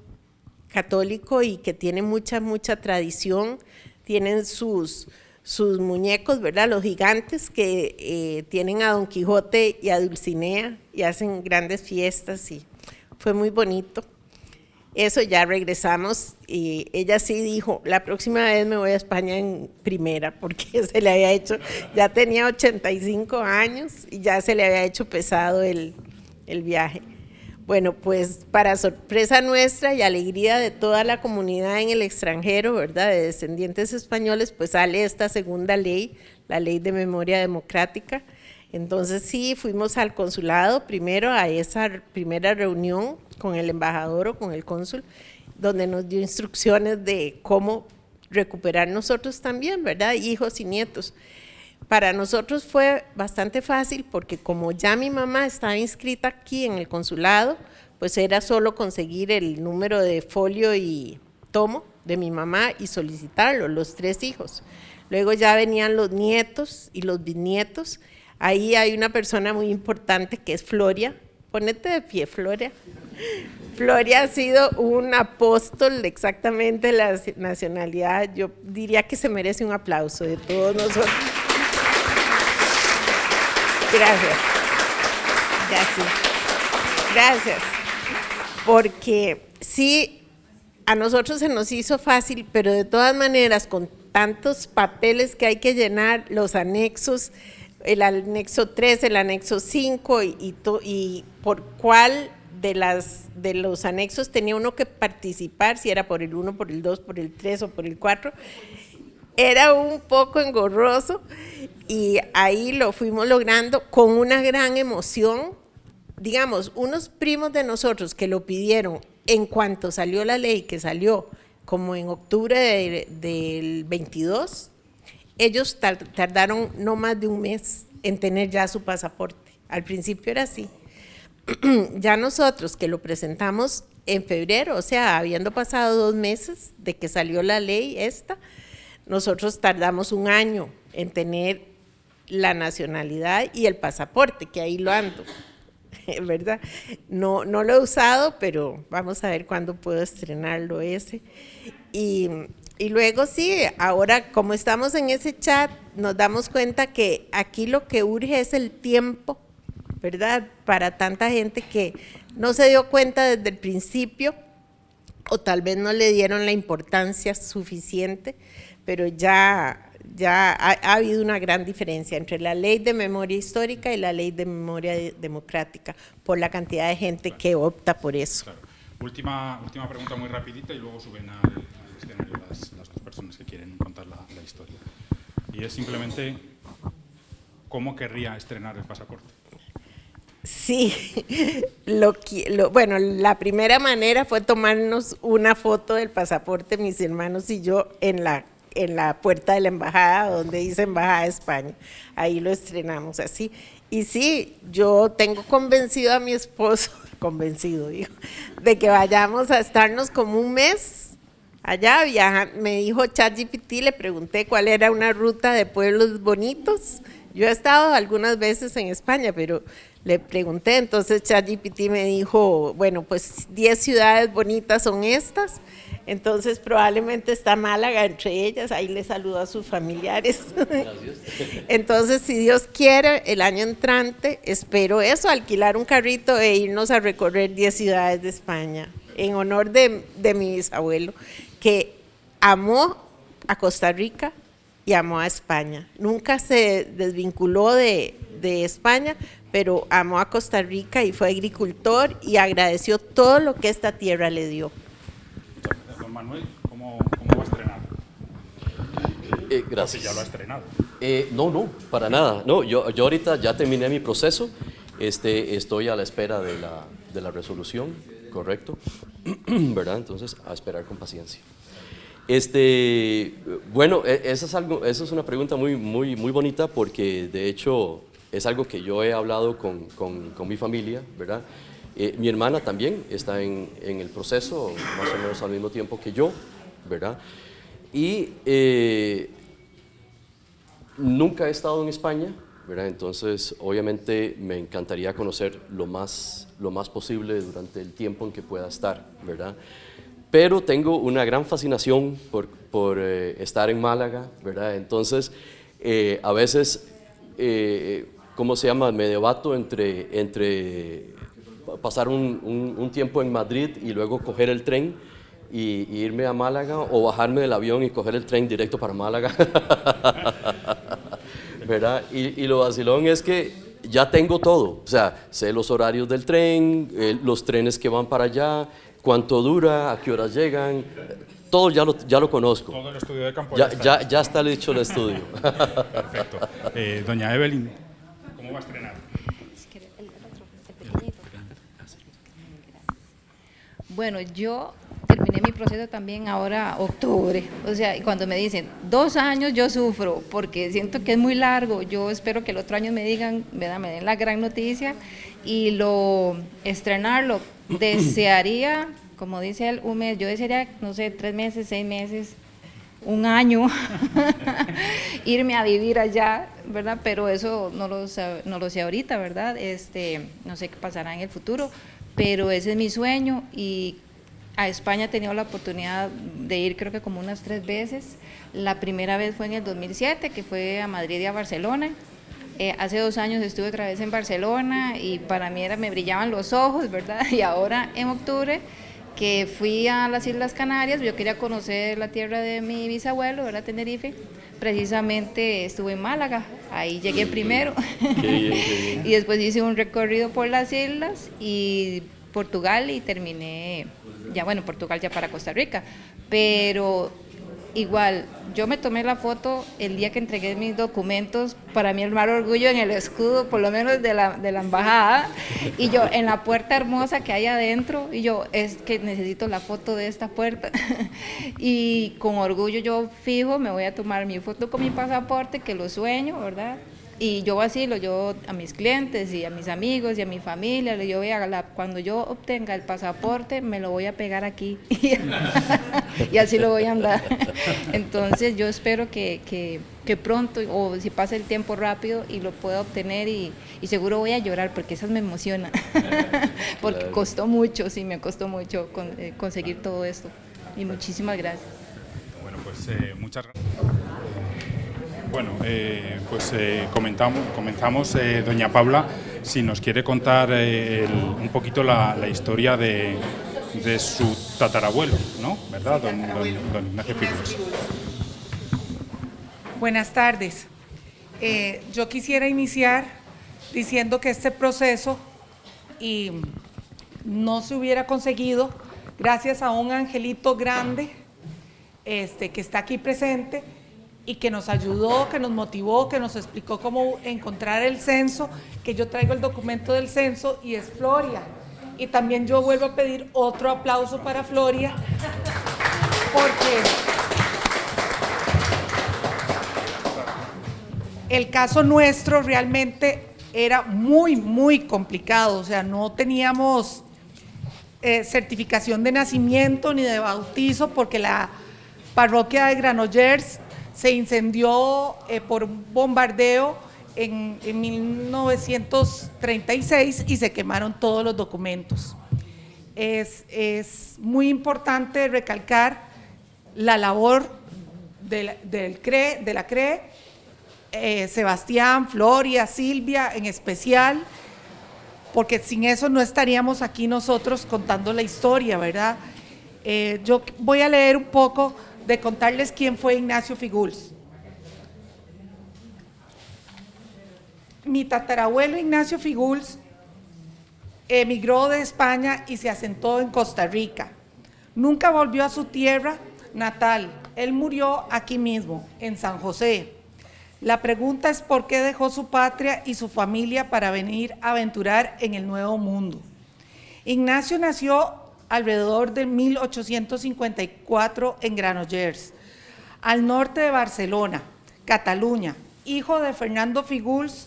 católico y que tiene mucha tradición. Tienen sus muñecos, ¿verdad?, los gigantes que tienen a Don Quijote y a Dulcinea y hacen grandes fiestas y fue muy bonito. Eso, ya regresamos y ella sí dijo, la próxima vez me voy a España en primera, porque se le había hecho, ya tenía 85 años y ya se le había hecho pesado el viaje. Bueno, pues para sorpresa nuestra y alegría de toda la comunidad en el extranjero, ¿verdad?, de descendientes españoles, pues sale esta segunda ley, la Ley de Memoria Democrática. Entonces sí, fuimos al consulado primero a esa primera reunión con el embajador o con el cónsul, donde nos dio instrucciones de cómo recuperar nosotros también, ¿verdad?, hijos y nietos. Para nosotros fue bastante fácil porque como ya mi mamá estaba inscrita aquí en el consulado, pues era solo conseguir el número de folio y tomo de mi mamá y solicitarlo, los 3 hijos. Luego ya venían los nietos y los bisnietos. Ahí hay una persona muy importante que es Floria. Ponete de pie, Floria. Floria ha sido un apóstol exactamente de la nacionalidad. Yo diría que se merece un aplauso de todos nosotros. Gracias. Gracias. Porque sí, a nosotros se nos hizo fácil, pero de todas maneras, con tantos papeles que hay que llenar, los anexos, el anexo 3, el anexo 5 y por cuál de los anexos tenía uno que participar, si era por el 1, por el 2, por el 3 o por el 4, era un poco engorroso y ahí lo fuimos logrando con una gran emoción. Digamos, unos primos de nosotros que lo pidieron en cuanto salió la ley, que salió como en octubre del 22, ellos tardaron no más de un mes en tener ya su pasaporte. Al principio era así. Ya nosotros que lo presentamos en febrero, o sea, habiendo pasado 2 meses de que salió la ley esta, nosotros tardamos 1 año en tener la nacionalidad y el pasaporte, que ahí lo ando, ¿verdad? No lo he usado, pero vamos a ver cuándo puedo estrenarlo ese. Y luego sí, ahora como estamos en ese chat, nos damos cuenta que aquí lo que urge es el tiempo, ¿verdad? Para tanta gente que no se dio cuenta desde el principio o tal vez no le dieron la importancia suficiente, pero ya ha habido una gran diferencia entre la Ley de Memoria Histórica y la Ley de Memoria Democrática por la cantidad de gente que opta por eso. Claro. Última pregunta muy rapidita y luego suben al escenario las 2 personas que quieren contar la historia. Y es simplemente, ¿cómo querría estrenar el pasaporte? Sí, bueno, la primera manera fue tomarnos una foto del pasaporte, mis hermanos y yo, en la puerta de la embajada, donde dice Embajada de España. Ahí lo estrenamos así. Y sí, yo tengo convencido a mi esposo, digo, de que vayamos a estarnos como 1 mes allá viajando. Me dijo ChatGPT, le pregunté cuál era una ruta de pueblos bonitos. Yo he estado algunas veces en España, pero le pregunté, entonces ChatGPT me dijo, bueno, pues 10 ciudades bonitas son estas, entonces probablemente está Málaga entre ellas, ahí le saludo a sus familiares. Gracias. Entonces, si Dios quiere, el año entrante, espero eso, alquilar un carrito e irnos a recorrer 10 ciudades de España, en honor de mi bisabuelo, que amó a Costa Rica y amó a España. Nunca se desvinculó de España, pero amó a Costa Rica y fue agricultor y agradeció todo lo que esta tierra le dio. Don Manuel, ¿cómo va a estrenar? Gracias. Ya lo ha estrenado. No, para nada. No, yo ahorita ya terminé mi proceso. Estoy a la espera de la resolución, correcto, ¿verdad? Entonces, a esperar con paciencia. Bueno, eso es una pregunta muy bonita porque de hecho es algo que yo he hablado con mi familia, ¿verdad? Mi hermana también está en el proceso, más o menos al mismo tiempo que yo, ¿verdad? Y nunca he estado en España, ¿verdad? Entonces, obviamente me encantaría conocer lo más posible durante el tiempo en que pueda estar, ¿verdad? Pero tengo una gran fascinación por estar en Málaga, ¿verdad? Entonces, a veces, ¿cómo se llama? Me debato entre pasar un tiempo en Madrid y luego coger el tren y irme a Málaga, o bajarme del avión y coger el tren directo para Málaga, ¿verdad? Y lo vacilón es que ya tengo todo, o sea, sé los horarios del tren, los trenes que van para allá, cuánto dura, a qué horas llegan, todo ya lo conozco. Todo el estudio de campo Ya está hecho el estudio. Perfecto. Doña Evelyn, ¿cómo va a estrenar? Bueno, yo terminé mi proceso también ahora octubre, o sea, y cuando me dicen 2 años yo sufro porque siento que es muy largo. Yo espero que el otro año me digan, me den la gran noticia y estrenarlo. Desearía, como dice él, un mes, yo desearía, no sé, 3 meses, 6 meses, 1 año, irme a vivir allá, ¿verdad? Pero eso no lo sé ahorita, ¿verdad? No sé qué pasará en el futuro, pero ese es mi sueño. Y a España he tenido la oportunidad de ir creo que como unas 3 veces. La primera vez fue en el 2007, que fue a Madrid y a Barcelona. Hace 2 años estuve otra vez en Barcelona y para mí me brillaban los ojos, ¿verdad? Y ahora en octubre, que fui a las Islas Canarias, yo quería conocer la tierra de mi bisabuelo, ¿verdad? Tenerife. Precisamente estuve en Málaga, ahí llegué primero. Qué bien. Y después hice un recorrido por las islas y Portugal y terminé, Portugal ya para Costa Rica. Pero igual, yo me tomé la foto el día que entregué mis documentos, para mí el mayor orgullo en el escudo, por lo menos de la embajada, y yo en la puerta hermosa que hay adentro, y yo, es que necesito la foto de esta puerta, y con orgullo yo fijo, me voy a tomar mi foto con mi pasaporte, que lo sueño, ¿verdad? Y yo vacilo, yo a mis clientes y a mis amigos y a mi familia, yo cuando yo obtenga el pasaporte me lo voy a pegar aquí y así lo voy a andar. Entonces yo espero que pronto, o si pasa el tiempo rápido y lo pueda obtener y seguro voy a llorar porque eso me emociona, porque Claro. costó mucho, sí, me costó mucho conseguir todo esto. Y muchísimas gracias. Bueno, pues muchas gracias. Bueno, comenzamos, doña Paula, si nos quiere contar un poquito la historia de su tatarabuelo, ¿no? ¿Verdad, don Ignacio Figuls? Buenas tardes. Yo quisiera iniciar diciendo que este proceso no se hubiera conseguido gracias a un angelito grande que está aquí presente y que nos ayudó, que nos motivó, que nos explicó cómo encontrar el censo, que yo traigo el documento del censo y es Floria. Y también yo vuelvo a pedir otro aplauso para Floria, porque el caso nuestro realmente era muy, muy complicado, o sea, no teníamos certificación de nacimiento ni de bautizo porque la parroquia de Granollers se incendió por un bombardeo en 1936 y se quemaron todos los documentos. Es muy importante recalcar la labor de la CRE, Sebastián, Floria, Silvia en especial, porque sin eso no estaríamos aquí nosotros contando la historia, ¿verdad? Yo voy a leer un poco de contarles quién fue Ignacio Figuls. Mi tatarabuelo Ignacio Figuls emigró de España y se asentó en Costa Rica. Nunca volvió a su tierra natal. Él murió aquí mismo, en San José. La pregunta es por qué dejó su patria y su familia para venir a aventurar en el Nuevo Mundo. Ignacio nació alrededor de 1854 en Granollers, al norte de Barcelona, Cataluña, hijo de Fernando Figuls,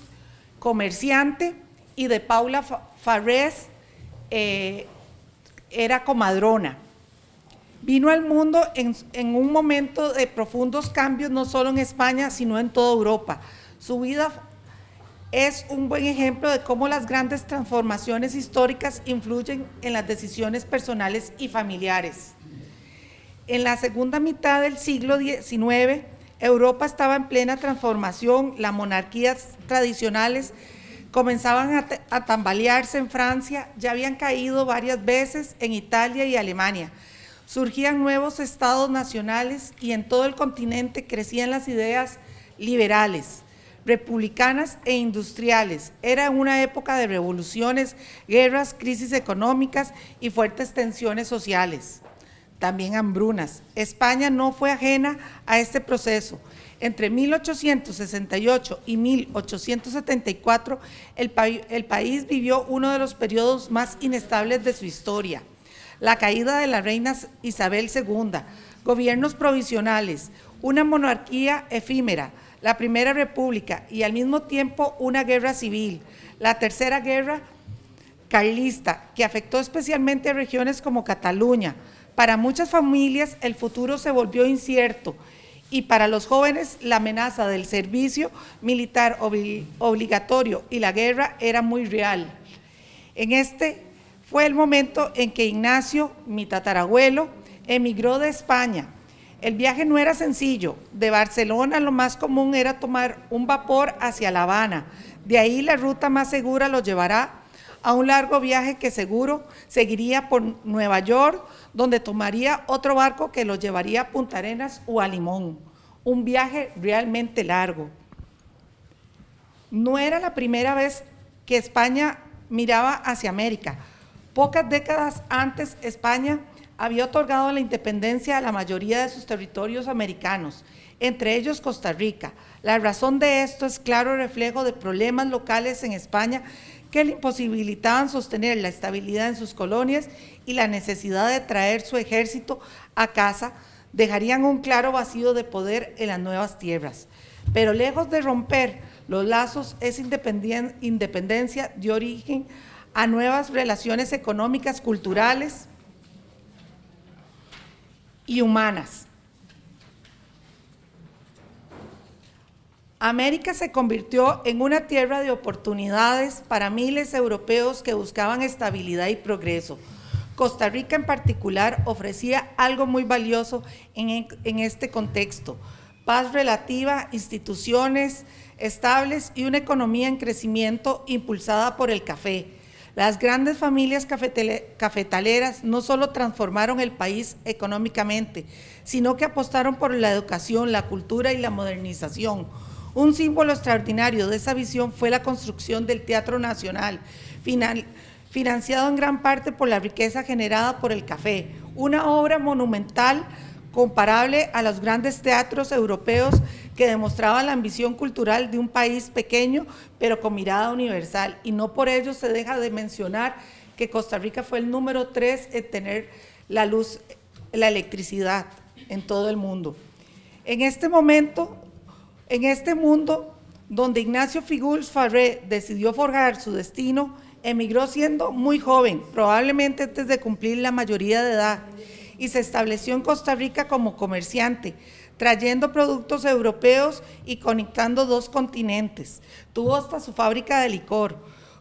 comerciante, y de Paula Farrés, era comadrona. Vino al mundo en un momento de profundos cambios, no solo en España, sino en toda Europa. Su vida es un buen ejemplo de cómo las grandes transformaciones históricas influyen en las decisiones personales y familiares. En la segunda mitad del siglo XIX, Europa estaba en plena transformación, las monarquías tradicionales comenzaban a tambalearse en Francia, ya habían caído varias veces en Italia y Alemania. Surgían nuevos estados nacionales y en todo el continente crecían las ideas liberales. republicanas e industriales. Era una época de revoluciones, guerras, crisis económicas y fuertes tensiones sociales. También hambrunas. España no fue ajena a este proceso. Entre 1868 y 1874, el país vivió uno de los periodos más inestables de su historia. La caída de la reina Isabel II, gobiernos provisionales, una monarquía efímera, la Primera República y al mismo tiempo una guerra civil, la Tercera Guerra Carlista, que afectó especialmente a regiones como Cataluña. Para muchas familias el futuro se volvió incierto y para los jóvenes la amenaza del servicio militar obligatorio y la guerra era muy real. Este fue el momento en que Ignacio, mi tatarabuelo, emigró de España. El viaje no era sencillo. De Barcelona lo más común era tomar un vapor hacia La Habana. De ahí la ruta más segura lo llevará a un largo viaje que seguro seguiría por Nueva York, donde tomaría otro barco que lo llevaría a Punta Arenas o a Limón. Un viaje realmente largo. No era la primera vez que España miraba hacia América. Pocas décadas antes, España había otorgado la independencia a la mayoría de sus territorios americanos, entre ellos Costa Rica. La razón de esto es claro reflejo de problemas locales en España que le imposibilitaban sostener la estabilidad en sus colonias y la necesidad de traer su ejército a casa dejarían un claro vacío de poder en las nuevas tierras. Pero lejos de romper los lazos, esa independencia dio origen a nuevas relaciones económicas, culturales y humanas. América se convirtió en una tierra de oportunidades para miles de europeos que buscaban estabilidad y progreso. Costa Rica en particular ofrecía algo muy valioso en este contexto: paz relativa, instituciones estables y una economía en crecimiento impulsada por el café. Las grandes familias cafetaleras no solo transformaron el país económicamente, sino que apostaron por la educación, la cultura y la modernización. Un símbolo extraordinario de esa visión fue la construcción del Teatro Nacional, financiado en gran parte por la riqueza generada por el café, una obra monumental comparable a los grandes teatros europeos que demostraban la ambición cultural de un país pequeño, pero con mirada universal. Y no por ello se deja de mencionar que Costa Rica fue el número 3 en tener la luz, la electricidad en todo el mundo. En este momento, en este mundo donde Ignacio Figuls Farré decidió forjar su destino, emigró siendo muy joven, probablemente antes de cumplir la mayoría de edad, y se estableció en Costa Rica como comerciante, trayendo productos europeos y conectando dos continentes. Tuvo hasta su fábrica de licor.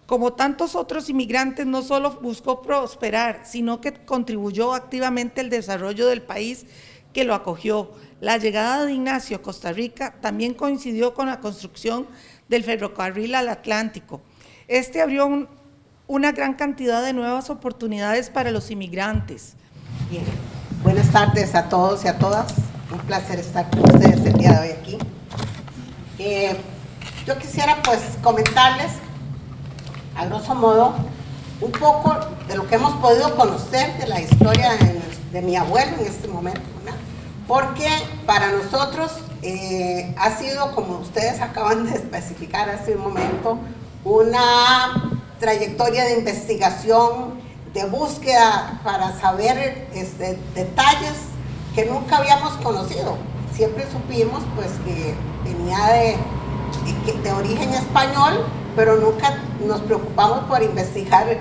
Como tantos otros inmigrantes, no solo buscó prosperar, sino que contribuyó activamente al desarrollo del país que lo acogió. La llegada de Ignacio a Costa Rica también coincidió con la construcción del ferrocarril al Atlántico. Este abrió una gran cantidad de nuevas oportunidades para los inmigrantes. Bien. Buenas tardes a todos y a todas. Un placer estar con ustedes el día de hoy aquí. Yo quisiera pues comentarles, a grosso modo, un poco de lo que hemos podido conocer de la historia de mi abuelo en este momento, ¿verdad? Porque para nosotros ha sido, como ustedes acaban de especificar hace un momento, una trayectoria de investigación, de búsqueda para saber detalles que nunca habíamos conocido. Siempre supimos pues que venía de origen español, pero nunca nos preocupamos por investigar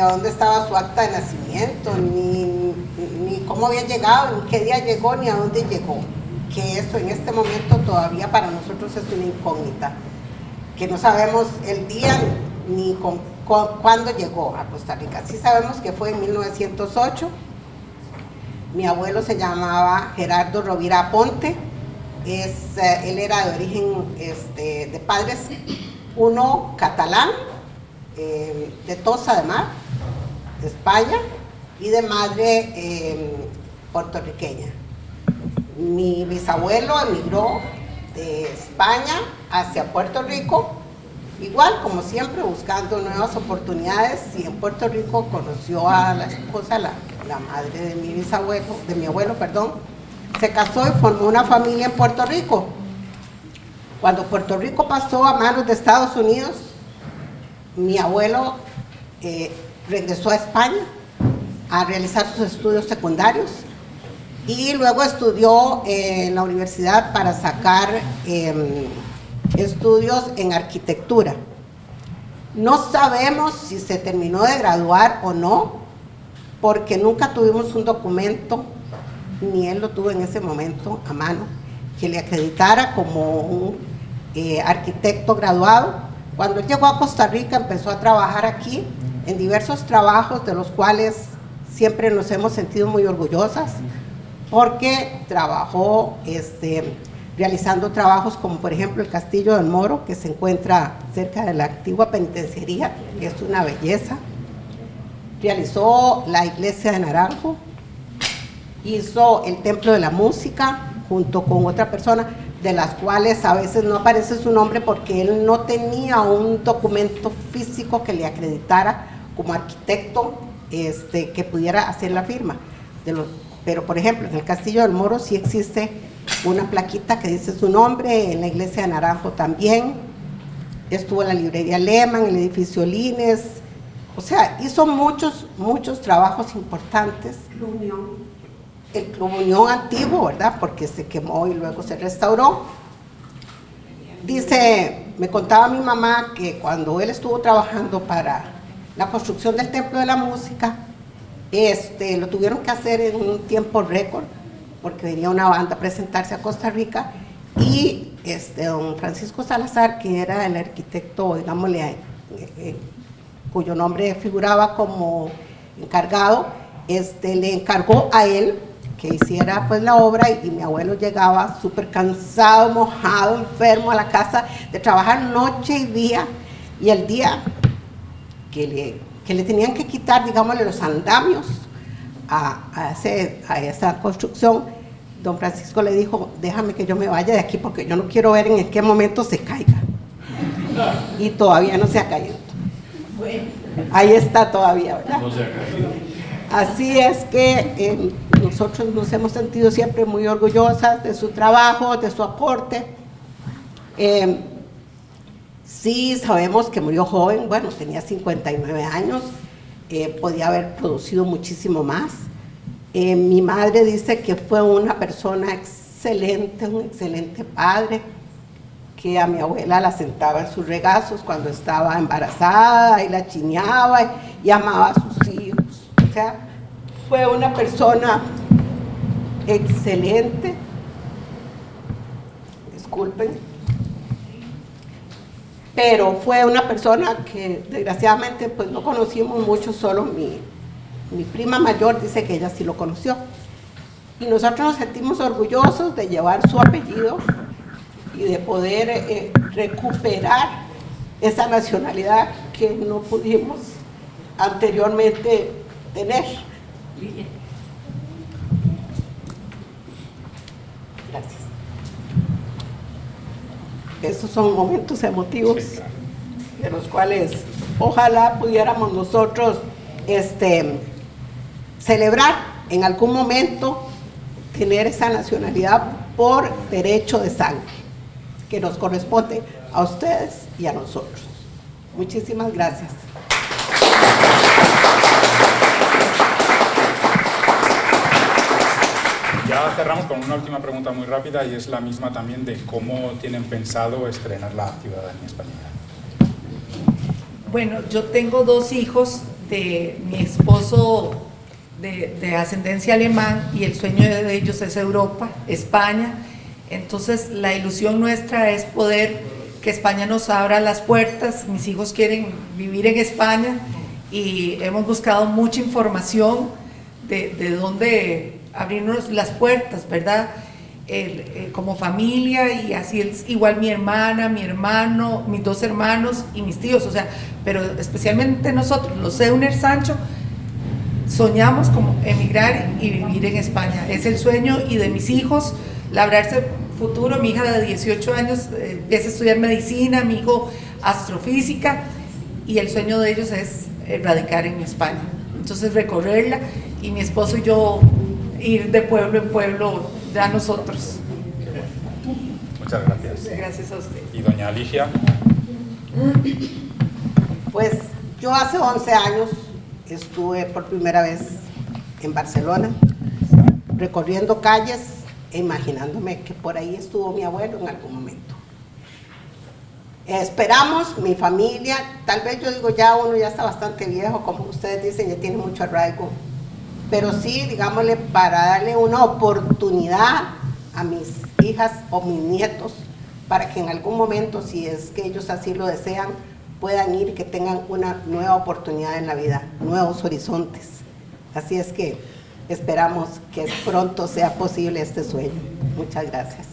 dónde estaba su acta de nacimiento, ni cómo había llegado, ni qué día llegó, ni a dónde llegó. Que eso en este momento todavía para nosotros es una incógnita, que no sabemos el día ni cuándo llegó a Costa Rica. Sí sabemos que fue en 1908. Mi abuelo se llamaba Gerardo Rovira Aponte. Él era de origen de padres, uno catalán, de Tossa de Mar, de España, y de madre puertorriqueña. Mi bisabuelo emigró de España hacia Puerto Rico, igual como siempre buscando nuevas oportunidades, y en Puerto Rico conoció a la esposa, la madre de mi bisabuelo, de mi abuelo, perdón, se casó y formó una familia en Puerto Rico. Cuando Puerto Rico pasó a manos de Estados Unidos, mi abuelo regresó a España a realizar sus estudios secundarios y luego estudió en la universidad para sacar estudios en arquitectura. No sabemos si se terminó de graduar o no, porque nunca tuvimos un documento, ni él lo tuvo en ese momento a mano, que le acreditara como un arquitecto graduado. Cuando él llegó a Costa Rica empezó a trabajar aquí en diversos trabajos, de los cuales siempre nos hemos sentido muy orgullosas, porque trabajó realizando trabajos como por ejemplo el Castillo del Moro, que se encuentra cerca de la antigua penitenciaría, que es una belleza. Realizó la iglesia de Naranjo, hizo el Templo de la Música junto con otra persona, de las cuales a veces no aparece su nombre porque él no tenía un documento físico que le acreditara como arquitecto que pudiera hacer la firma. Pero por ejemplo en el Castillo del Moro sí existe una plaquita que dice su nombre, en la iglesia de Naranjo también, estuvo en la librería Lehmann, en el edificio Lines, o sea, hizo muchos trabajos importantes. El Club Unión antiguo, ¿verdad? Porque se quemó y luego se restauró. Me contaba mi mamá que cuando él estuvo trabajando para la construcción del Templo de la Música, lo tuvieron que hacer en un tiempo récord, porque venía una banda a presentarse a Costa Rica, y don Francisco Salazar, que era el arquitecto, digámosle, cuyo nombre figuraba como encargado, le encargó a él que hiciera pues la obra, y mi abuelo llegaba súper cansado, mojado, enfermo a la casa de trabajar noche y día, y el día que le tenían que quitar, digámosle, los andamios a esa construcción, don Francisco le dijo: déjame que yo me vaya de aquí porque yo no quiero ver en qué momento se caiga. Y todavía no se ha caído. Ahí está todavía, ¿verdad? No se ha caído. Así es que nosotros nos hemos sentido siempre muy orgullosas de su trabajo, de su aporte. Sí, sabemos que murió joven, bueno, tenía 59 años, podía haber producido muchísimo más. Mi madre dice que fue una persona excelente, un excelente padre, que a mi abuela la sentaba en sus regazos cuando estaba embarazada y la chineaba y amaba a sus hijos. O sea, fue una persona excelente. Disculpen. Pero fue una persona que desgraciadamente pues no conocimos mucho, solo mi prima mayor dice que ella sí lo conoció. Y nosotros nos sentimos orgullosos de llevar su apellido y de poder recuperar esa nacionalidad que no pudimos anteriormente tener. Gracias. Esos son momentos emotivos, sí, claro, de los cuales ojalá pudiéramos nosotros celebrar en algún momento, tener esa nacionalidad por derecho de sangre, que nos corresponde a ustedes y a nosotros. Muchísimas gracias. Ya cerramos con una última pregunta muy rápida, y es la misma también de cómo tienen pensado estrenar la ciudadanía española. Bueno, yo tengo 2 hijos de mi esposo de ascendencia alemán, y el sueño de ellos es Europa, España. Entonces la ilusión nuestra es poder que España nos abra las puertas. Mis hijos quieren vivir en España y hemos buscado mucha información de dónde abrirnos las puertas, ¿verdad? Como familia, y así es igual mi hermana, mi hermano, mis 2 hermanos y mis tíos, o sea, pero especialmente nosotros, los Euner Sancho, soñamos como emigrar y vivir en España. Es el sueño, y de mis hijos labrarse futuro. Mi hija de 18 años empieza a estudiar medicina, mi hijo astrofísica, y el sueño de ellos es radicar en España. Entonces recorrerla, y mi esposo y yo ir de pueblo en pueblo ya nosotros. Muchas gracias. Gracias a usted. Y doña Alicia. Pues yo hace 11 años estuve por primera vez en Barcelona, recorriendo calles e imaginándome que por ahí estuvo mi abuelo en algún momento. Esperamos, mi familia, tal vez yo digo ya uno ya está bastante viejo, como ustedes dicen, ya tiene mucho arraigo, pero sí, digámosle, para darle una oportunidad a mis hijas o mis nietos, para que en algún momento, si es que ellos así lo desean, puedan ir y que tengan una nueva oportunidad en la vida, nuevos horizontes. Así es que esperamos que pronto sea posible este sueño. Muchas gracias.